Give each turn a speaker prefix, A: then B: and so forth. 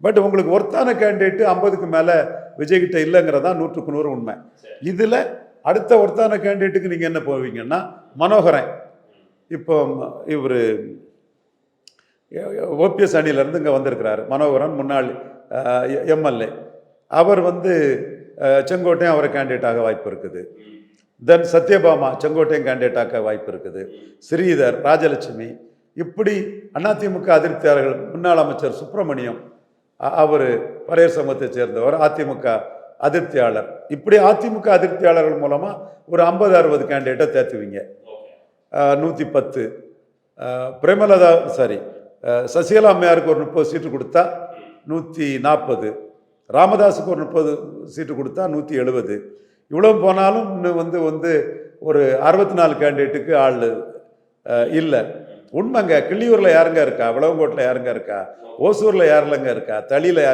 A: But உங்களுக்கு ஒர்த்தான candidate 50க்கு மேலே விஜய்கிட்ட இல்லைங்கிறதான் 100க்கு 100 உண்மை. இதில் அடுத்த ஒர்த்தான கேண்டிடேட்டுக்கு நீங்கள் என்ன போவீங்கன்னா மனோகரன். இப்போ இவர் ஓபிஎஸ் அணியிலேருந்து இங்கே வந்திருக்கிறாரு மனோகரன், முன்னாள் எம்எல்ஏ. அவர் செங்கோட்டையும் அவரை கேண்டிடேட்டாக வாய்ப்பு இருக்குது. தென் சத்யபாமா செங்கோட்டையும் கேண்டிடேட்டாக வாய்ப்பு இருக்குது. ஸ்ரீதர், ராஜலட்சுமி, இப்படி அதிமுக அதிருப்தியாளர்கள். முன்னாள் அமைச்சர் சுப்பிரமணியம், அவர் பரையர் சமூகத்தை சேர்ந்தவர், அதிமுக அதிருப்தியாளர். இப்படி அதிமுக அதிருப்தியாளர்கள் மூலமாக ஒரு 50-60 கேண்டிடேட்டை தேத்துவீங்க. 110 பிரேமலதா சசிகலா அம்மையாருக்கு ஒரு 30 சீட்டு கொடுத்தா 140, ராமதாஸுக்கு ஒரு 30 சீட்டு கொடுத்தா 170. இவ்வளோ போனாலும் இன்னும் ஒரு 64 கேண்டிடேட்டுக்கு ஆள் இல்லை. உண்மைங்க. கிள்ளியூரில் யாருங்க இருக்கா, விளவங்கோட்டில் யாருங்க இருக்கா, ஓசூரில் யாருலங்க இருக்கா, தளியில் யார்